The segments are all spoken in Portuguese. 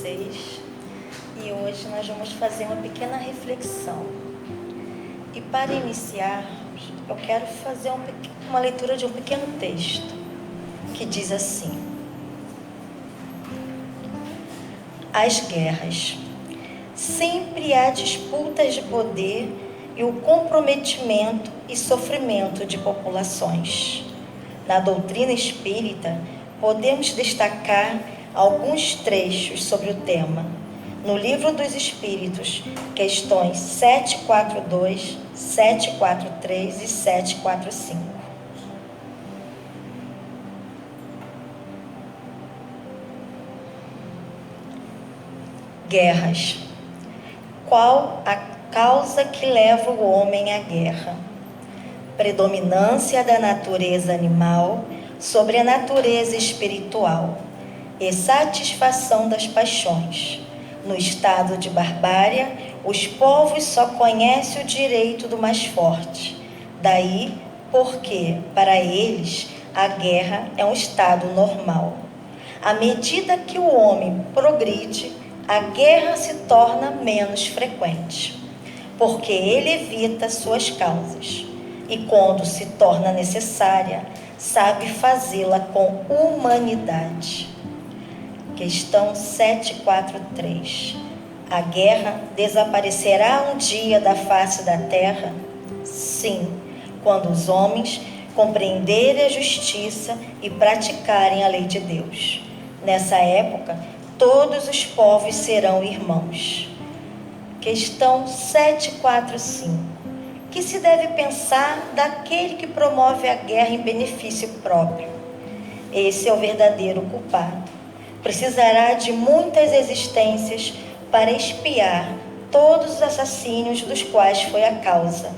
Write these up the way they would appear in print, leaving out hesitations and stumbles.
vocês e hoje nós vamos fazer uma pequena reflexão. E para iniciar, eu quero fazer uma leitura de um pequeno texto que diz assim: as guerras. Sempre há disputas de poder e o comprometimento e sofrimento de populações. Na doutrina espírita, podemos destacar alguns trechos sobre o tema. No Livro dos Espíritos, questões 742, 743 e 745. Guerras. Qual a causa que leva o homem à guerra? Predominância da natureza animal sobre a natureza espiritual e satisfação das paixões. No estado de barbárie, os povos só conhecem o direito do mais forte. Daí porque, para eles, a guerra é um estado normal. À medida que o homem progride, a guerra se torna menos frequente, porque ele evita suas causas. E quando se torna necessária, sabe fazê-la com humanidade. Questão 743. A guerra desaparecerá um dia da face da terra? Sim, quando os homens compreenderem a justiça e praticarem a lei de Deus. Nessa época, todos os povos serão irmãos. Questão 745. Que se deve pensar daquele que promove a guerra em benefício próprio? Esse é o verdadeiro culpado. Precisará de muitas existências para expiar todos os assassínios dos quais foi a causa,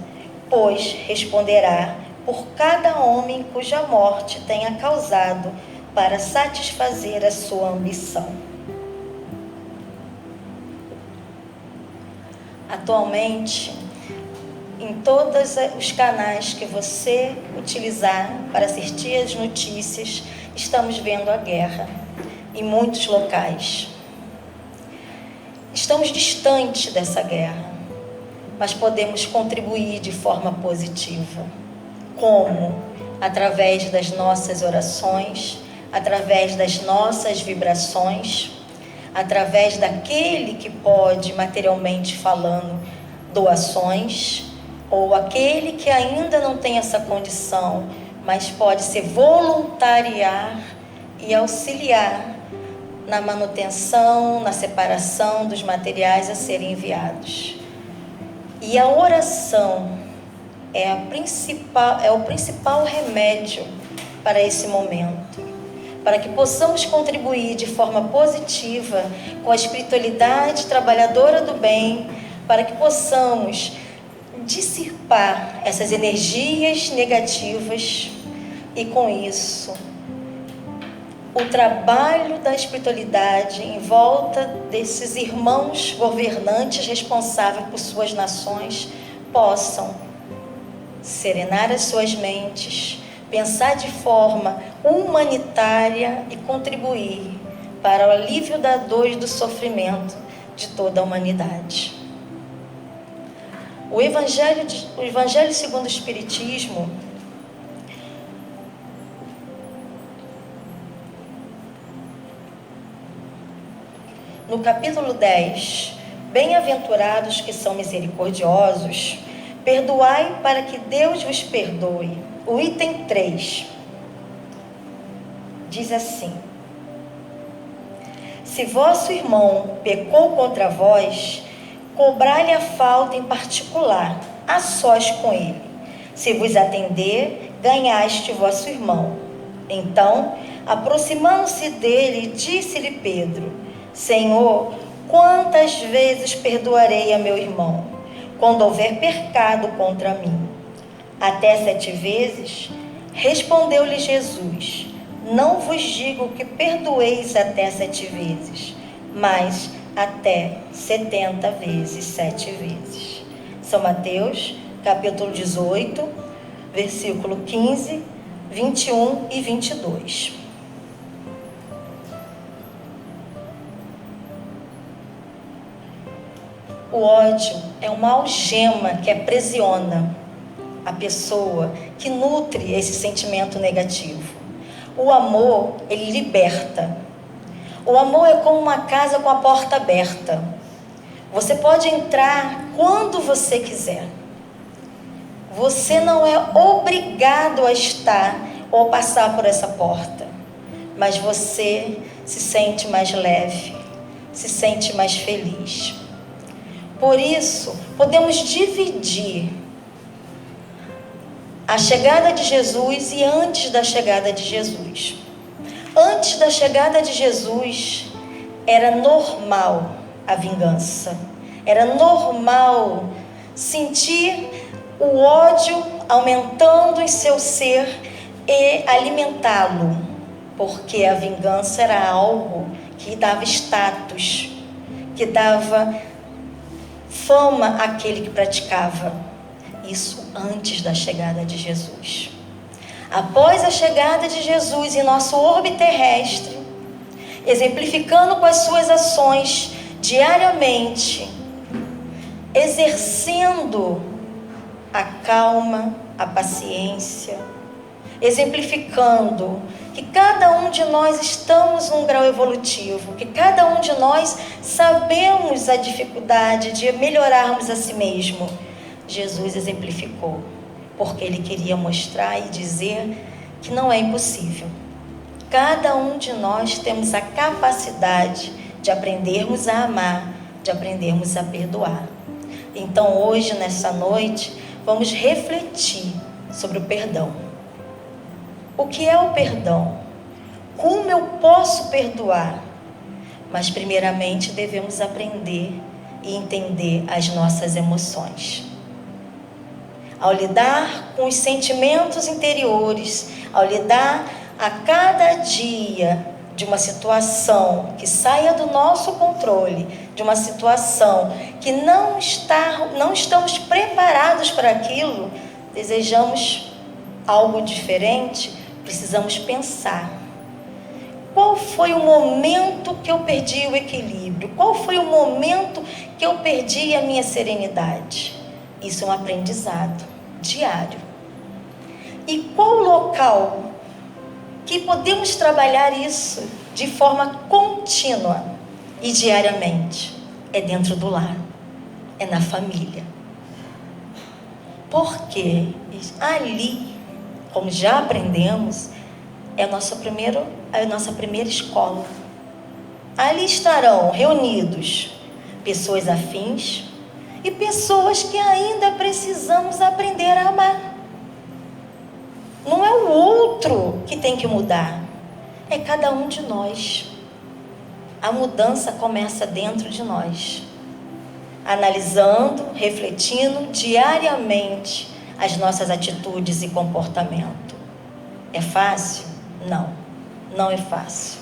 pois responderá por cada homem cuja morte tenha causado para satisfazer a sua ambição. Atualmente, em todos os canais que você utilizar para assistir as notícias, estamos vendo a guerra em muitos locais. Estamos distantes dessa guerra, mas podemos contribuir de forma positiva. Como? Através das nossas orações, através das nossas vibrações, através daquele que pode, materialmente falando, doações, ou aquele que ainda não tem essa condição, mas pode se voluntariar e auxiliar na manutenção, na separação dos materiais a serem enviados. E a oração é o principal remédio para esse momento, para que possamos contribuir de forma positiva com a espiritualidade trabalhadora do bem, para que possamos dissipar essas energias negativas e, com isso, o trabalho da espiritualidade em volta desses irmãos governantes responsáveis por suas nações possam serenar as suas mentes, pensar de forma humanitária e contribuir para o alívio da dor e do sofrimento de toda a humanidade. O Evangelho segundo o Espiritismo no capítulo 10, bem-aventurados que são misericordiosos, perdoai para que Deus vos perdoe. O item 3 diz assim: se vosso irmão pecou contra vós, cobrai-lhe a falta em particular, a sós com ele. Se vos atender, ganhaste vosso irmão. Então, aproximando-se dele, disse-lhe Pedro: Senhor, quantas vezes perdoarei a meu irmão, quando houver pecado contra mim? Até 7 vezes? Respondeu-lhe Jesus: não vos digo que perdoeis até 7 vezes, mas até 70 vezes 7 vezes. São Mateus, capítulo 18, versículo 15, 21 e 22. O ódio é uma algema que aprisiona a pessoa, que nutre esse sentimento negativo. O amor, ele liberta. O amor é como uma casa com a porta aberta. Você pode entrar quando você quiser. Você não é obrigado a estar ou passar por essa porta, mas você se sente mais leve, se sente mais feliz. Por isso, podemos dividir a chegada de Jesus e antes da chegada de Jesus. Antes da chegada de Jesus, era normal a vingança. Era normal sentir o ódio aumentando em seu ser e alimentá-lo, porque a vingança era algo que dava status, que dava fama àquele que praticava. Isso antes da chegada de Jesus. Após a chegada de Jesus em nosso orbe terrestre, exemplificando com as suas ações diariamente, exercendo a calma, a paciência, exemplificando que cada um de nós estamos num grau evolutivo, que cada um de nós sabemos a dificuldade de melhorarmos a si mesmo. Jesus exemplificou, porque ele queria mostrar e dizer que não é impossível. Cada um de nós temos a capacidade de aprendermos a amar, de aprendermos a perdoar. Então hoje, nessa noite, vamos refletir sobre o perdão. O que é o perdão? Como eu posso perdoar? Mas primeiramente devemos aprender e entender as nossas emoções. Ao lidar com os sentimentos interiores, ao lidar a cada dia de uma situação que saia do nosso controle, de uma situação que não estamos preparados para aquilo, desejamos algo diferente, precisamos pensar. Qual foi o momento que eu perdi o equilíbrio? Qual foi o momento que eu perdi a minha serenidade? Isso é um aprendizado diário. E qual local que podemos trabalhar isso de forma contínua e diariamente? É dentro do lar, é na família. Porque ali, como já aprendemos, é a nossa primeira escola. Ali estarão reunidos pessoas afins e pessoas que ainda precisamos aprender a amar. Não é o outro que tem que mudar, é cada um de nós. A mudança começa dentro de nós, analisando, refletindo diariamente as nossas atitudes e comportamento. É fácil? Não, não é fácil.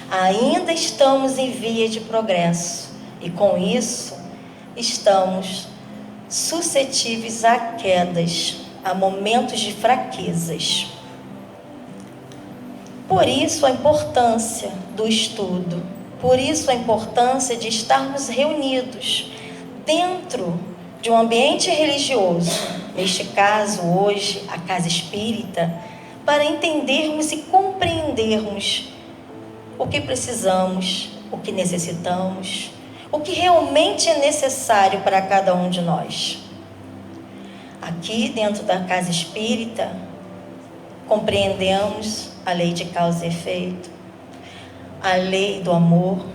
Ainda estamos em via de progresso e com isso estamos suscetíveis a quedas, a momentos de fraquezas. Por isso a importância do estudo, por isso a importância de estarmos reunidos dentro de um ambiente religioso, neste caso hoje a casa espírita, para entendermos e compreendermos o que precisamos, o que necessitamos, o que realmente é necessário para cada um de nós. Aqui dentro da casa espírita, compreendemos a lei de causa e efeito, a lei do amor,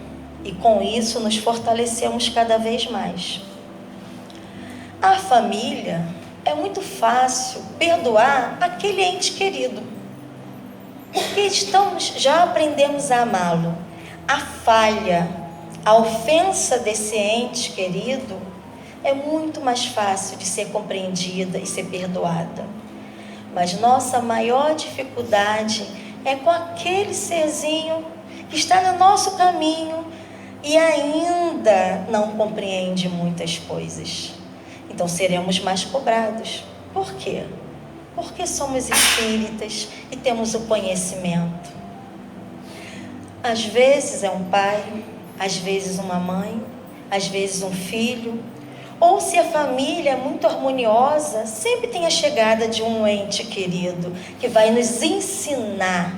e com isso nos fortalecemos cada vez mais. A família, é muito fácil perdoar aquele ente querido, porque já aprendemos a amá-lo. A falha, a ofensa desse ente querido é muito mais fácil de ser compreendida e ser perdoada. Mas nossa maior dificuldade é com aquele serzinho que está no nosso caminho e ainda não compreende muitas coisas. Então seremos mais cobrados. Por quê? Porque somos espíritas e temos o conhecimento. Às vezes é um pai, às vezes uma mãe, às vezes um filho, ou se a família é muito harmoniosa, sempre tem a chegada de um ente querido que vai nos ensinar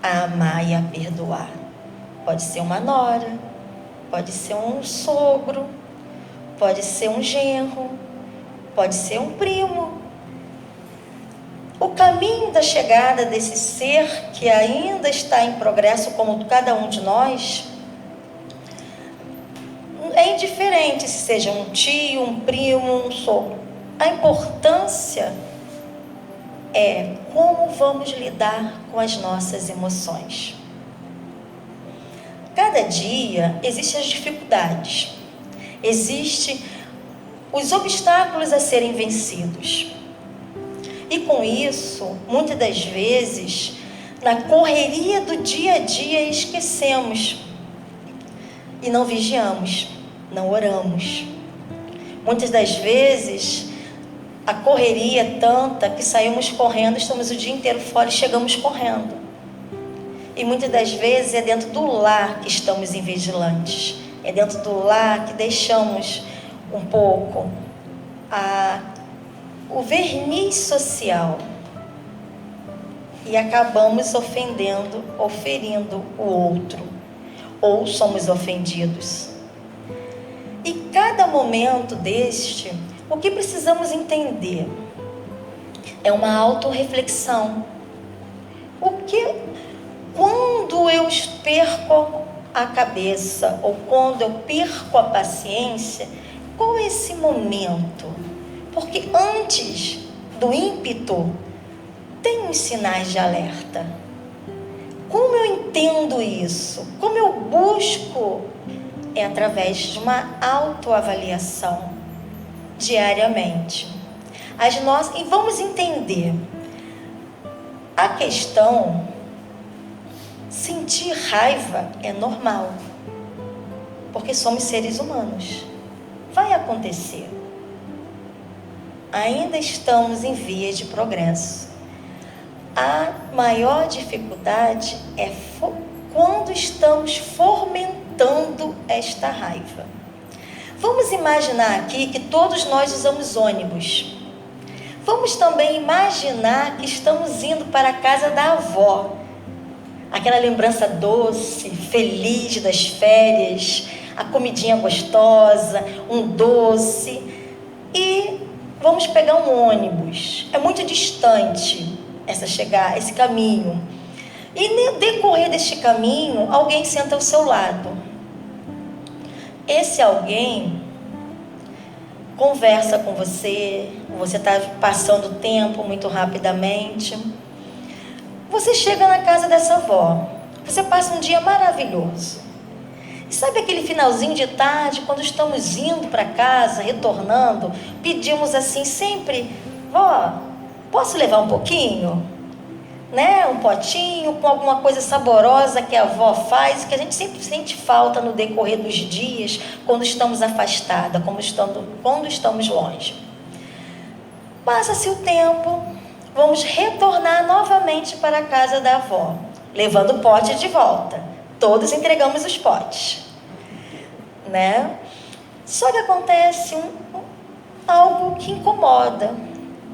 a amar e a perdoar. Pode ser uma nora, pode ser um sogro, pode ser um genro, pode ser um primo. O caminho da chegada desse ser que ainda está em progresso, como cada um de nós, é indiferente se seja um tio, um primo, um sogro. A importância é como vamos lidar com as nossas emoções. Cada dia existem as dificuldades, existem os obstáculos a serem vencidos. E com isso, muitas das vezes, na correria do dia a dia, esquecemos e não vigiamos, não oramos. Muitas das vezes, a correria é tanta que saímos correndo, estamos o dia inteiro fora e chegamos correndo. E muitas das vezes é dentro do lar que estamos invigilantes. É dentro do lar que deixamos um pouco o verniz social. E acabamos ofendendo ou ferindo o outro. Ou somos ofendidos. E cada momento deste, o que precisamos entender é uma autorreflexão. Quando eu perco a cabeça ou quando eu perco a paciência, qual é esse momento? Porque antes do ímpeto, tem uns sinais de alerta. Como eu entendo isso? Como eu busco? É através de uma autoavaliação diariamente. E vamos entender. A questão, sentir raiva é normal, porque somos seres humanos. Vai acontecer. Ainda estamos em vias de progresso. A maior dificuldade é quando estamos fomentando esta raiva. Vamos imaginar aqui que todos nós usamos ônibus. Vamos também imaginar que estamos indo para a casa da avó. Aquela lembrança doce, feliz das férias, a comidinha gostosa, um doce. E vamos pegar um ônibus. É muito distante esse caminho. E no decorrer deste caminho, alguém senta ao seu lado. Esse alguém conversa com você está passando o tempo muito rapidamente. Você chega na casa dessa avó, você passa um dia maravilhoso. E sabe aquele finalzinho de tarde, quando estamos indo para casa, retornando, pedimos assim sempre: vó, posso levar um pouquinho? Né? Um potinho com alguma coisa saborosa que a avó faz, que a gente sempre sente falta no decorrer dos dias, quando estamos afastadas, quando estamos longe. Passa-se o tempo, vamos retornar novamente para a casa da avó, levando o pote de volta. Todos entregamos os potes, né? Só que acontece algo que incomoda,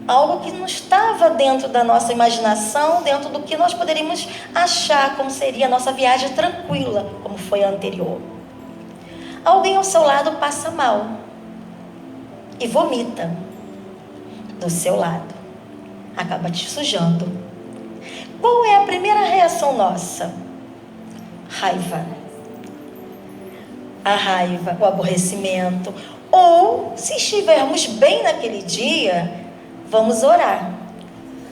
algo que não estava dentro da nossa imaginação, dentro do que nós poderíamos achar como seria a nossa viagem tranquila, como foi a anterior. Alguém ao seu lado passa mal e vomita do seu lado, acaba te sujando. Qual é a primeira reação nossa? Raiva. A raiva, o aborrecimento. Ou, se estivermos bem naquele dia, vamos orar.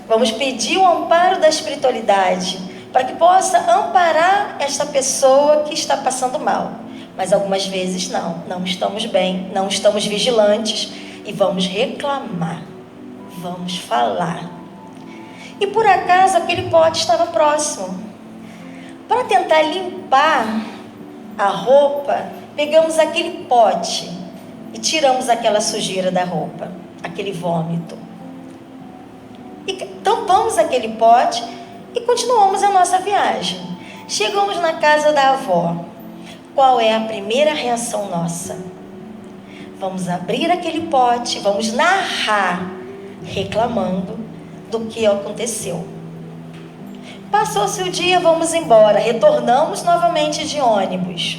Vamos pedir o amparo da espiritualidade para que possa amparar esta pessoa que está passando mal. Mas algumas vezes não estamos bem, não estamos vigilantes e vamos reclamar, vamos falar. E por acaso aquele pote estava próximo. Para tentar limpar a roupa, pegamos aquele pote e tiramos aquela sujeira da roupa, aquele vômito. E tampamos aquele pote e continuamos a nossa viagem. Chegamos na casa da avó. qual é a primeira reação nossa? Vamos abrir aquele pote, vamos narrar, reclamando do que aconteceu. Passou-se o dia, vamos embora, retornamos novamente de ônibus.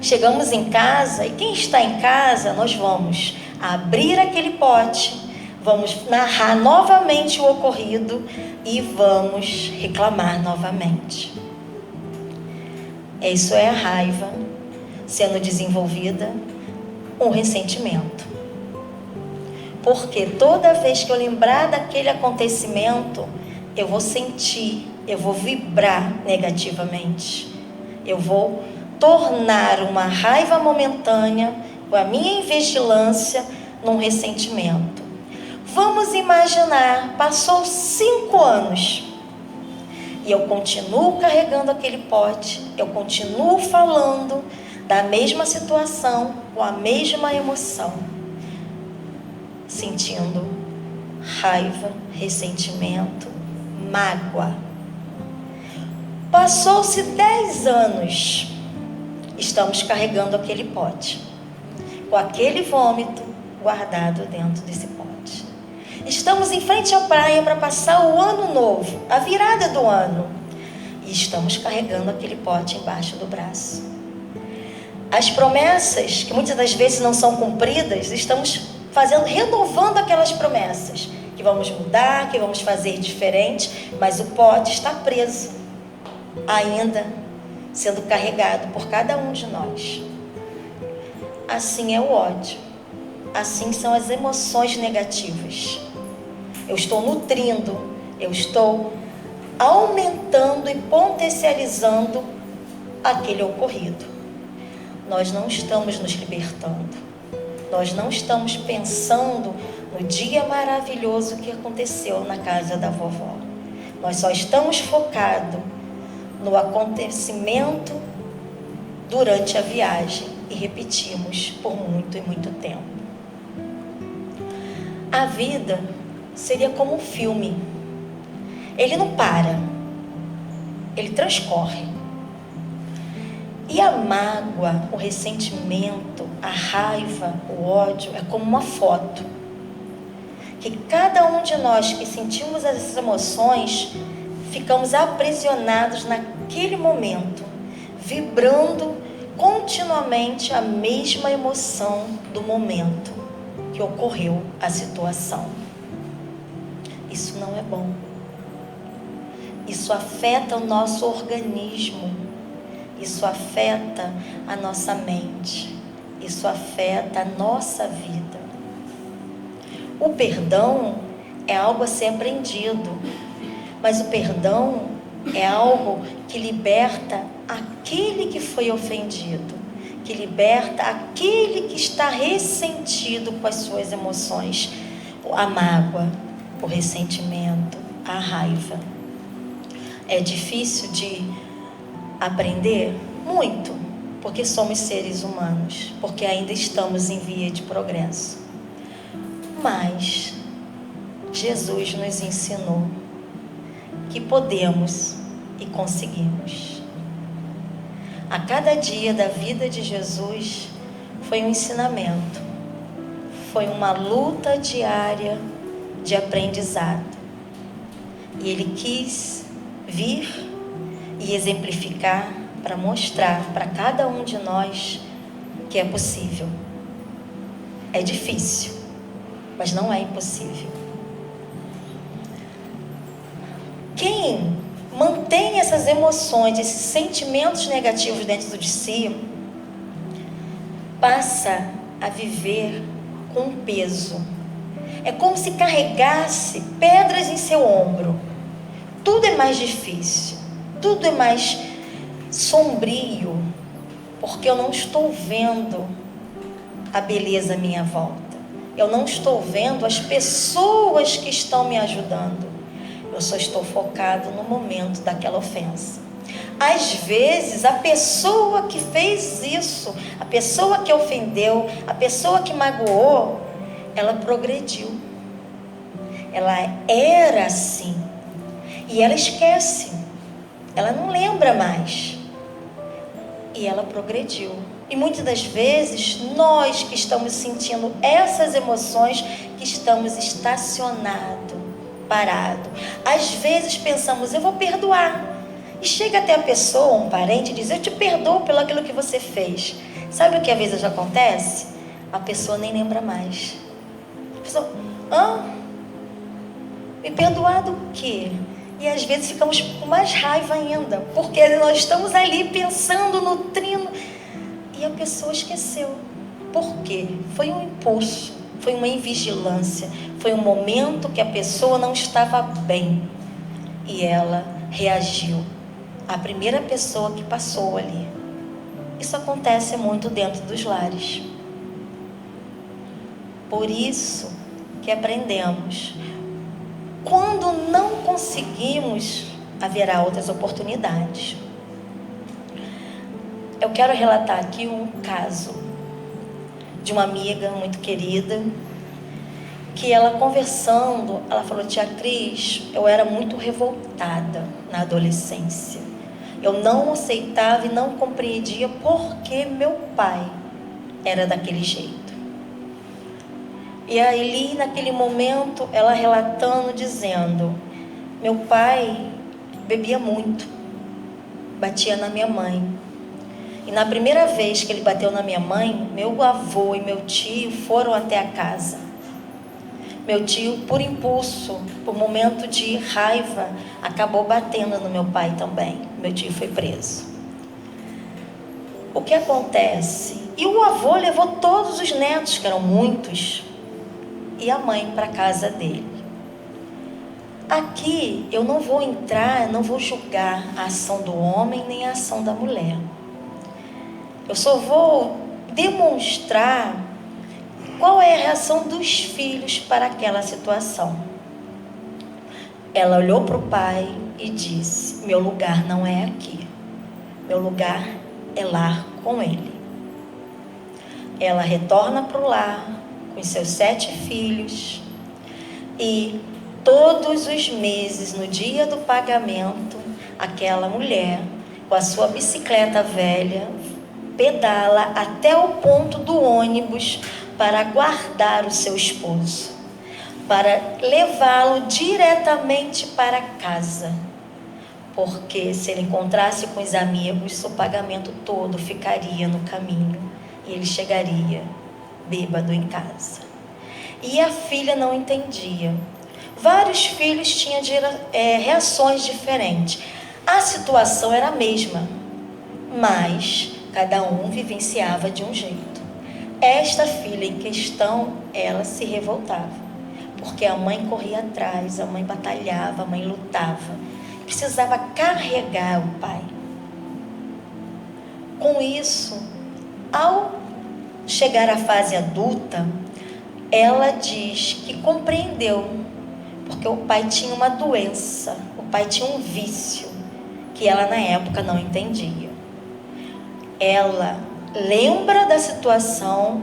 Chegamos em casa, e quem está em casa, nós vamos abrir aquele pote, vamos narrar novamente o ocorrido e vamos reclamar novamente. Isso é a raiva sendo desenvolvida, um ressentimento. Porque toda vez que eu lembrar daquele acontecimento, eu vou sentir, eu vou vibrar negativamente. Eu vou tornar uma raiva momentânea, com a minha invigilância, num ressentimento. Vamos imaginar, passou 5 anos e eu continuo carregando aquele pote, eu continuo falando da mesma situação, com a mesma emoção, sentindo raiva, ressentimento, mágoa. Passou-se 10 anos, estamos carregando aquele pote, com aquele vômito guardado dentro desse pote. Estamos em frente à praia para passar o ano novo, a virada do ano, e estamos carregando aquele pote embaixo do braço. As promessas, que muitas das vezes não são cumpridas, estamos renovando aquelas promessas, que vamos mudar, que vamos fazer diferente, mas o pote está preso, ainda sendo carregado por cada um de nós. Assim é o ódio, assim são as emoções negativas. Eu estou nutrindo, eu estou aumentando e potencializando aquele ocorrido. Nós não estamos nos libertando, nós não estamos pensando no dia maravilhoso que aconteceu na casa da vovó. Nós só estamos focados no acontecimento durante a viagem e repetimos por muito e muito tempo. A vida seria como um filme. Ele não para, ele transcorre. E a mágoa, o ressentimento, a raiva, o ódio é como uma foto. Que cada um de nós que sentimos essas emoções, ficamos aprisionados naquele momento, vibrando continuamente a mesma emoção do momento que ocorreu a situação. Isso não é bom. Isso afeta o nosso organismo. Isso afeta a nossa mente. Isso afeta a nossa vida. O perdão é algo a ser aprendido. Mas o perdão é algo que liberta aquele que foi ofendido, que liberta aquele que está ressentido com as suas emoções, a mágoa, o ressentimento, a raiva. É difícil de aprender? Muito, porque somos seres humanos, porque ainda estamos em via de progresso. Mas Jesus nos ensinou que podemos e conseguimos. A cada dia da vida de Jesus foi um ensinamento, foi uma luta diária de aprendizado. E Ele quis vir e exemplificar para mostrar para cada um de nós que é possível. É difícil, mas não é impossível. Quem mantém essas emoções, esses sentimentos negativos dentro de si, passa a viver com um peso. É como se carregasse pedras em seu ombro. Tudo é mais difícil, tudo é mais sombrio, porque eu não estou vendo a beleza à minha volta. Eu não estou vendo as pessoas que estão me ajudando. Eu só estou focado no momento daquela ofensa. Às vezes, a pessoa que fez isso, a pessoa que ofendeu, a pessoa que magoou, ela progrediu. Ela era assim. E ela esquece. Ela não lembra mais. E ela progrediu. E muitas das vezes, nós que estamos sentindo essas emoções, que estamos estacionados, parados. Às vezes pensamos, eu vou perdoar. E chega até a pessoa, um parente, e diz, eu te perdoo pelo aquilo que você fez. Sabe o que às vezes acontece? A pessoa nem lembra mais. A pessoa, me perdoar do quê? E às vezes ficamos com mais raiva ainda, porque nós estamos ali pensando, nutrindo, e a pessoa esqueceu. Por quê? Foi um impulso, foi uma invigilância, foi um momento que a pessoa não estava bem e ela reagiu. A primeira pessoa que passou ali. Isso acontece muito dentro dos lares. Por isso que aprendemos. Quando não conseguimos, haverá outras oportunidades. Eu quero relatar aqui um caso de uma amiga muito querida, que ela conversando, ela falou, tia Cris, eu era muito revoltada na adolescência. Eu não aceitava e não compreendia porque meu pai era daquele jeito. E ali, naquele momento, ela relatando, dizendo, meu pai bebia muito, batia na minha mãe. E na primeira vez que ele bateu na minha mãe, meu avô e meu tio foram até a casa. Meu tio, por impulso, por momento de raiva, acabou batendo no meu pai também. Meu tio foi preso. O que acontece? E o avô levou todos os netos, que eram muitos, e a mãe para a casa dele. Aqui eu não vou entrar, não vou julgar a ação do homem nem a ação da mulher. Eu só vou demonstrar qual é a reação dos filhos para aquela situação. Ela olhou para o pai e disse, meu lugar não é aqui. Meu lugar é lá com ele. Ela retorna para o lar com seus 7 filhos e todos os meses, no dia do pagamento, aquela mulher com a sua bicicleta velha pedala até o ponto do ônibus para guardar o seu esposo, para levá-lo diretamente para casa, porque se ele encontrasse com os amigos, o pagamento todo ficaria no caminho e ele chegaria bêbado em casa. E a filha não entendia. Vários filhos tinham reações diferentes. A situação era a mesma, mas cada um vivenciava de um jeito. Esta filha em questão, ela se revoltava, porque a mãe corria atrás, a mãe batalhava, a mãe lutava, precisava carregar o pai. Com isso, ao chegar à fase adulta, ela diz que compreendeu, porque o pai tinha uma doença, o pai tinha um vício, que ela na época não entendia. Ela lembra da situação,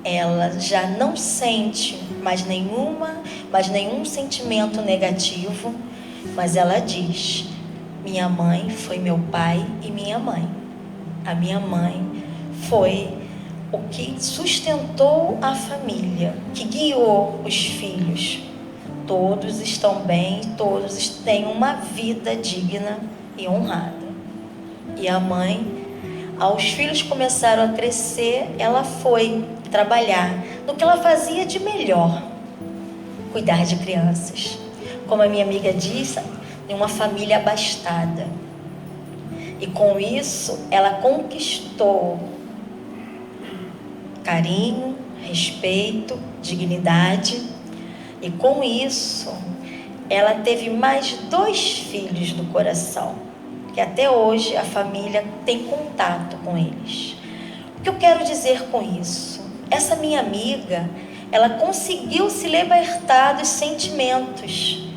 ela já não sente mais nenhum sentimento negativo, mas ela diz, minha mãe foi meu pai e minha mãe. A minha mãe foi o que sustentou a família, que guiou os filhos. Todos estão bem, todos têm uma vida digna e honrada. E a mãe, aos filhos começaram a crescer, ela foi trabalhar no que ela fazia de melhor, cuidar de crianças. Como a minha amiga disse, em uma família abastada. E com isso, ela conquistou carinho, respeito, dignidade. E com isso, ela teve mais 2 filhos do coração, que até hoje a família tem contato com eles. O que eu quero dizer com isso? Essa minha amiga, ela conseguiu se libertar dos sentimentos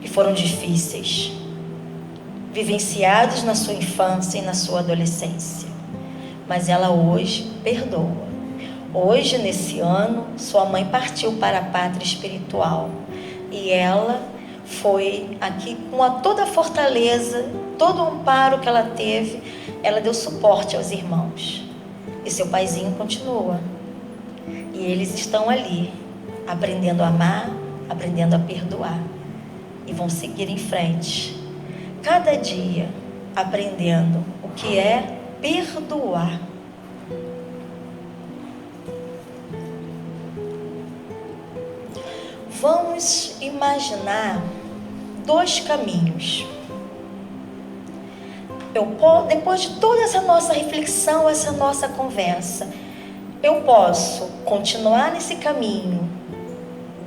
que foram difíceis, vivenciados na sua infância e na sua adolescência. Mas ela hoje perdoa. Hoje, nesse ano, sua mãe partiu para a pátria espiritual e ela foi aqui com toda a fortaleza, todo o amparo que ela teve, ela deu suporte aos irmãos. E seu paizinho continua. E eles estão ali, aprendendo a amar, aprendendo a perdoar. E vão seguir em frente. Cada dia, aprendendo o que é perdoar. Vamos imaginar 2 caminhos. Depois de toda essa nossa reflexão, essa nossa conversa, eu posso continuar nesse caminho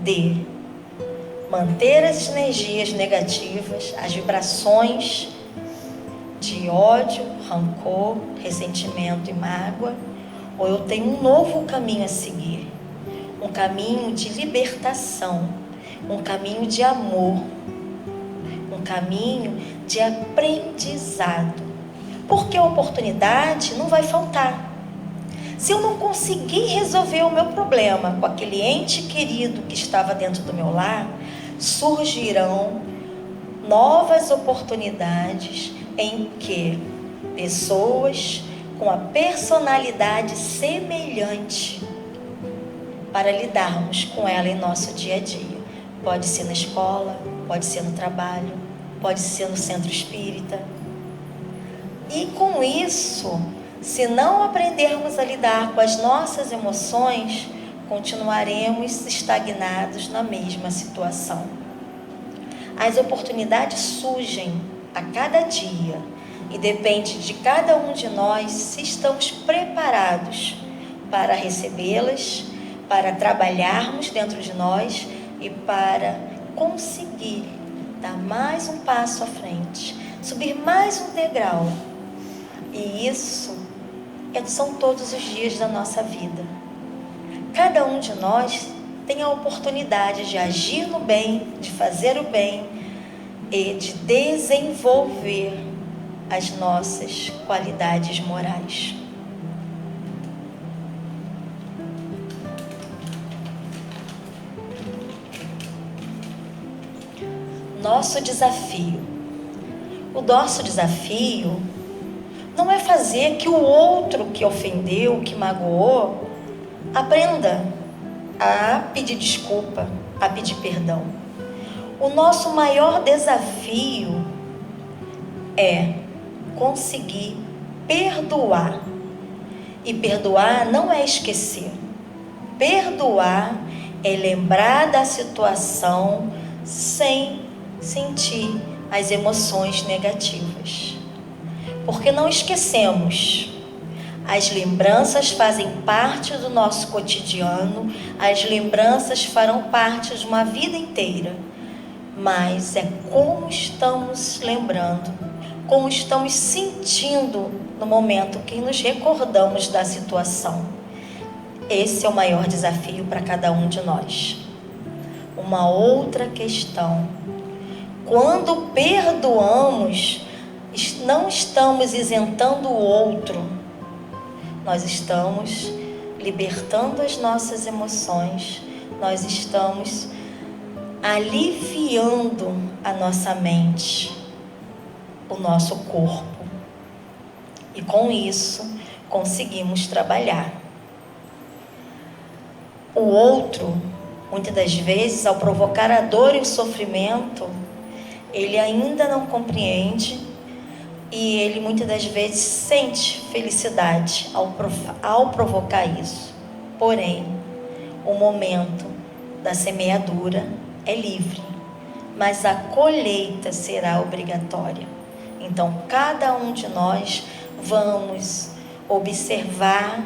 de manter as energias negativas, as vibrações de ódio, rancor, ressentimento e mágoa, ou eu tenho um novo caminho a seguir, um caminho de libertação, um caminho de amor, um caminho de aprendizado, porque a oportunidade não vai faltar. Se eu não conseguir resolver o meu problema com aquele ente querido que estava dentro do meu lar, surgirão novas oportunidades em que pessoas com a personalidade semelhante para lidarmos com ela em nosso dia a dia. Pode ser na escola, pode ser no trabalho, pode ser no centro espírita. E com isso, se não aprendermos a lidar com as nossas emoções, continuaremos estagnados na mesma situação. As oportunidades surgem a cada dia e depende de cada um de nós se estamos preparados para recebê-las, para trabalharmos dentro de nós e para conseguir dar mais um passo à frente, subir mais um degrau. E isso são todos os dias da nossa vida. Cada um de nós tem a oportunidade de agir no bem, de fazer o bem e de desenvolver as nossas qualidades morais. Nosso desafio. O nosso desafio não é fazer que o outro que ofendeu, que magoou, aprenda a pedir desculpa, a pedir perdão. O nosso maior desafio é conseguir perdoar. E perdoar não é esquecer. Perdoar é lembrar da situação sem sentir as emoções negativas. Porque não esquecemos. As lembranças fazem parte do nosso cotidiano, as lembranças farão parte de uma vida inteira. Mas é como estamos lembrando, como estamos sentindo no momento que nos recordamos da situação. Esse é o maior desafio para cada um de nós. Uma outra questão. Quando perdoamos, não estamos isentando o outro. Nós estamos libertando as nossas emoções. Nós estamos aliviando a nossa mente, o nosso corpo. E com isso, conseguimos trabalhar. O outro, muitas das vezes, ao provocar a dor e o sofrimento, ele ainda não compreende e ele muitas das vezes sente felicidade ao provocar isso. Porém, o momento da semeadura é livre, mas a colheita será obrigatória. Então, cada um de nós vamos observar,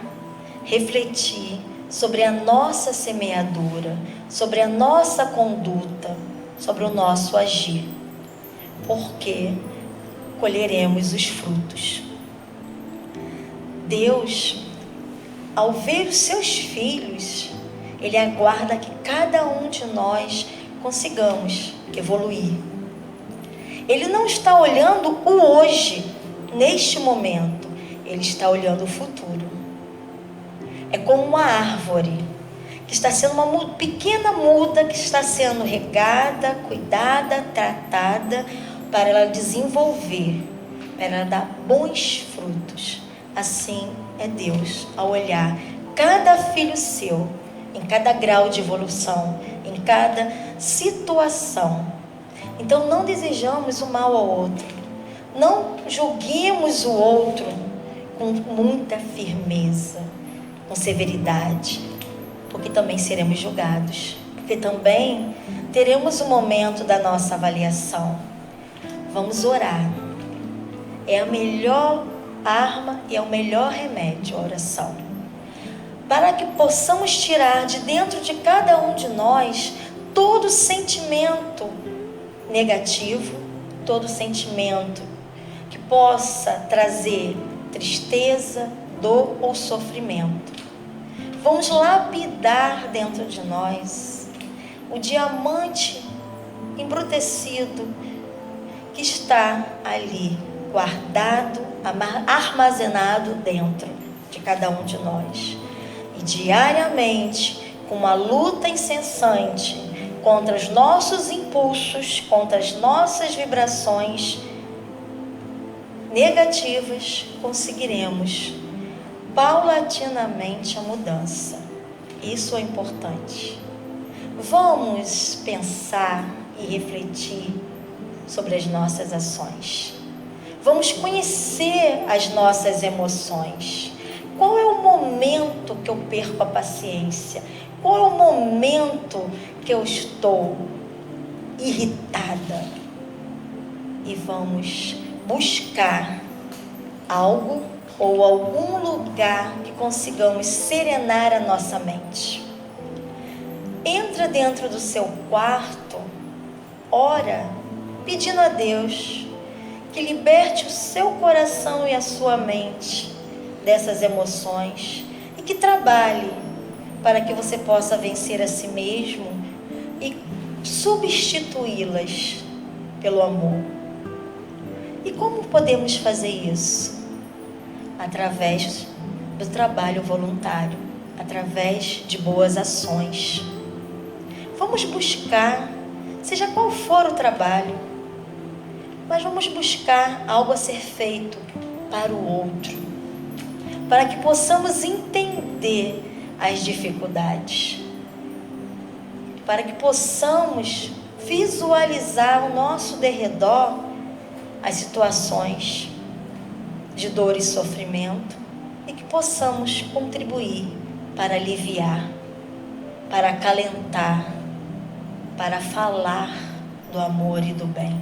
refletir sobre a nossa semeadura, sobre a nossa conduta, sobre o nosso agir, porque colheremos os frutos. Deus, ao ver os seus filhos, Ele aguarda que cada um de nós consigamos evoluir. Ele não está olhando o hoje, neste momento, Ele está olhando o futuro. É como uma árvore que está sendo uma pequena muda que está sendo regada, cuidada, tratada, para ela desenvolver, para ela dar bons frutos. Assim é Deus ao olhar cada filho seu, em cada grau de evolução, em cada situação. Então não desejamos o mal ao outro, não julguemos o outro com muita firmeza, com severidade, porque também seremos julgados, porque também teremos um momento da nossa avaliação. Vamos orar. É a melhor arma e é o melhor remédio, a oração, para que possamos tirar de dentro de cada um de nós todo sentimento negativo, todo sentimento que possa trazer tristeza, dor ou sofrimento. Vamos lapidar dentro de nós o diamante embrutecido que está ali, guardado, armazenado dentro de cada um de nós. E diariamente, com uma luta incessante contra os nossos impulsos, contra as nossas vibrações negativas, conseguiremos paulatinamente a mudança. Isso é importante. Vamos pensar e refletir sobre as nossas ações. Vamos conhecer as nossas emoções. Qual é o momento que eu perco a paciência? Qual é o momento que eu estou irritada? E vamos buscar algo ou algum lugar que consigamos serenar a nossa mente. Entra dentro do seu quarto, ora, pedindo a Deus que liberte o seu coração e a sua mente dessas emoções e que trabalhe para que você possa vencer a si mesmo e substituí-las pelo amor. E como podemos fazer isso? Através do trabalho voluntário, através de boas ações. Vamos buscar, seja qual for o trabalho, mas vamos buscar algo a ser feito para o outro, para que possamos entender as dificuldades, para que possamos visualizar ao nosso derredor as situações de dor e sofrimento e que possamos contribuir para aliviar, para acalentar, para falar do amor e do bem.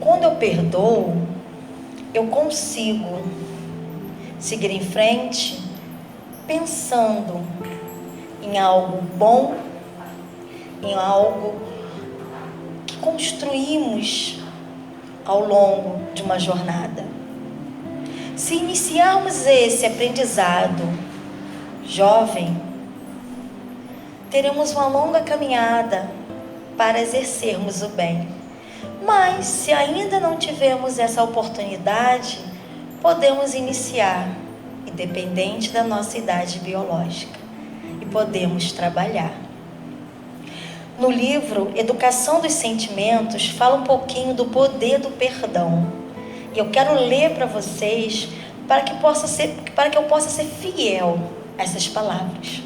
Quando eu perdoo, eu consigo seguir em frente pensando em algo bom, em algo que construímos ao longo de uma jornada. Se iniciarmos esse aprendizado jovem, teremos uma longa caminhada para exercermos o bem. Mas, se ainda não tivermos essa oportunidade, podemos iniciar, independente da nossa idade biológica, e podemos trabalhar. No livro Educação dos Sentimentos, fala um pouquinho do poder do perdão. E eu quero ler para vocês, para que eu possa ser fiel a essas palavras.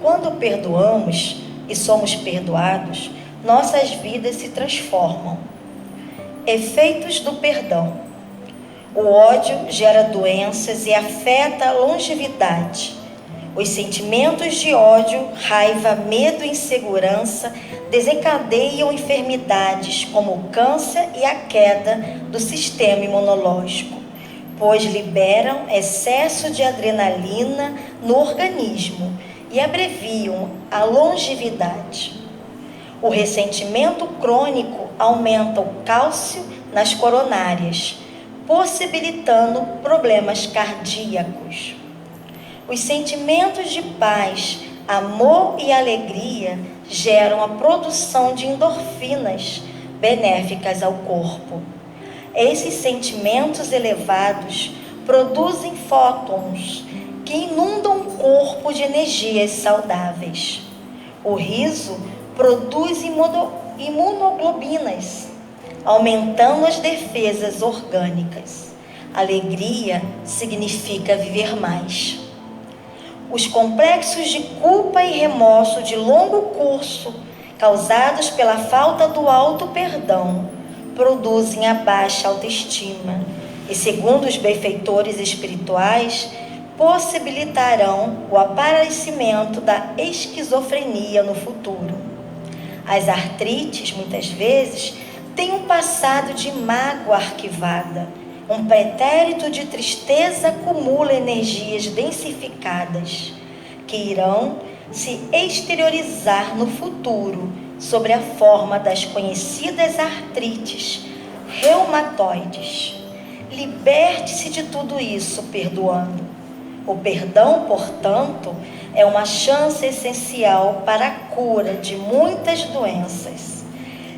Quando perdoamos e somos perdoados, nossas vidas se transformam. Efeitos do perdão. O ódio gera doenças e afeta a longevidade. Os sentimentos de ódio, raiva, medo e insegurança desencadeiam enfermidades como o câncer e a queda do sistema imunológico, pois liberam excesso de adrenalina no organismo e abreviam a longevidade. O ressentimento crônico aumenta o cálcio nas coronárias, possibilitando problemas cardíacos. Os sentimentos de paz, amor e alegria geram a produção de endorfinas benéficas ao corpo. Esses sentimentos elevados produzem fótons que inundam o corpo de energias saudáveis. O riso produz imunoglobinas, aumentando as defesas orgânicas. Alegria significa viver mais. Os complexos de culpa e remorso de longo curso, causados pela falta do auto-perdão, produzem a baixa autoestima e, segundo os benfeitores espirituais, possibilitarão o aparecimento da esquizofrenia no futuro. As artrites, muitas vezes, têm um passado de mágoa arquivada. Um pretérito de tristeza acumula energias densificadas, que irão se exteriorizar no futuro sobre a forma das conhecidas artrites reumatoides. Liberte-se de tudo isso perdoando. O perdão, portanto, é uma chance essencial para a cura de muitas doenças.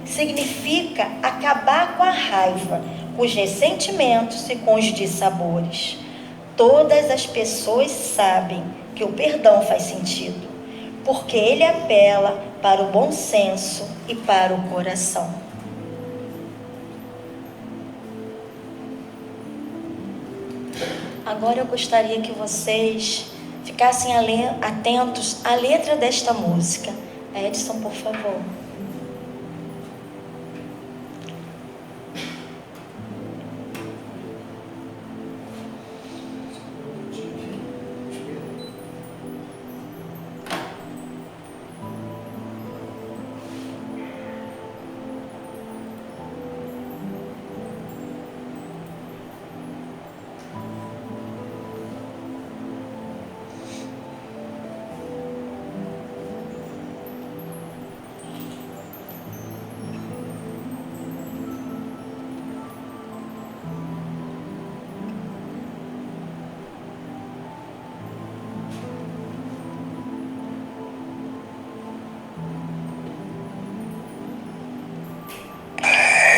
Significa acabar com a raiva, com os ressentimentos e com os dissabores. Todas as pessoas sabem que o perdão faz sentido, porque ele apela para o bom senso e para o coração. Agora eu gostaria que vocês ficassem atentos à letra desta música. Edson, por favor.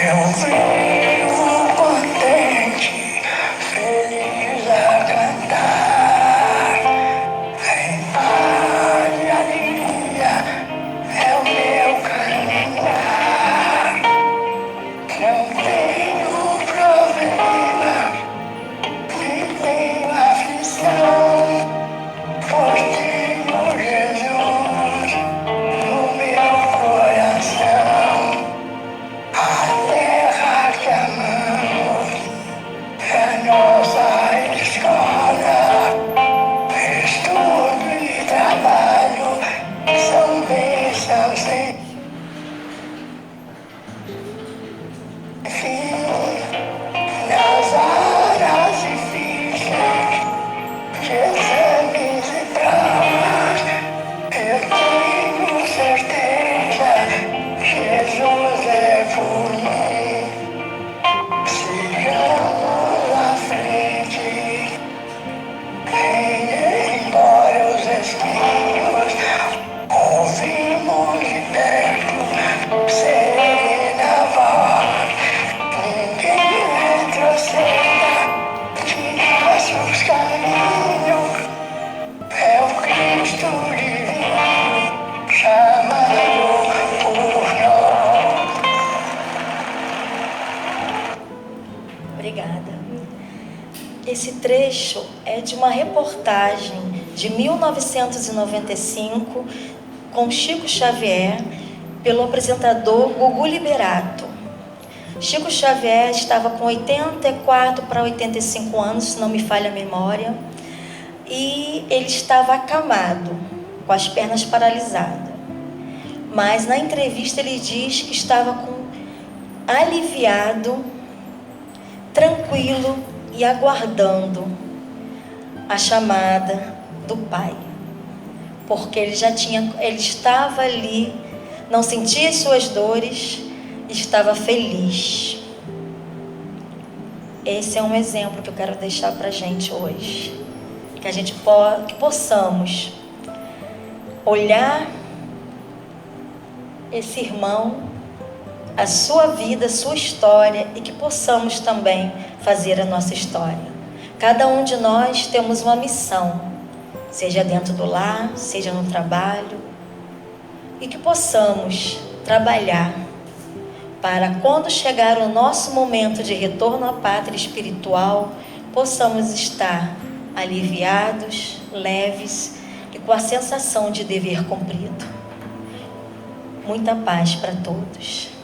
Eu vivo contente, feliz a cantar, em paz e alegria é o meu caminhar. Não tenho problema, nem tenho aflição, pois tenho Jesus no meu coração. A terra que amamos é a nossa escola. Estudo e trabalho são bênçãos sem fim. Nas horas difíceis de exames e provas, eu tenho certeza, Jesus é por mim. Sigamos à frente, embora os espinhos ouvimos de perto serena voz. Ninguém retroceda de nossos caminhos, é o Cristo divino chamado por nós. Obrigada. Esse trecho é de uma reportagem de 1995 com Chico Xavier, pelo apresentador Gugu Liberato. Chico Xavier estava com 84 para 85 anos, se não me falha a memória, e ele estava acamado, com as pernas paralisadas. Mas na entrevista ele diz que estava aliviado, tranquilo e aguardando a chamada do Pai, porque ele estava ali não sentia as suas dores, estava feliz. Esse é um exemplo que eu quero deixar para a gente hoje. Que possamos olhar esse irmão, a sua vida, a sua história, e que possamos também fazer a nossa história. Cada um de nós temos uma missão, seja dentro do lar, seja no trabalho, e que possamos trabalhar para quando chegar o nosso momento de retorno à pátria espiritual, possamos estar aliviados, leves e com a sensação de dever cumprido. Muita paz para todos.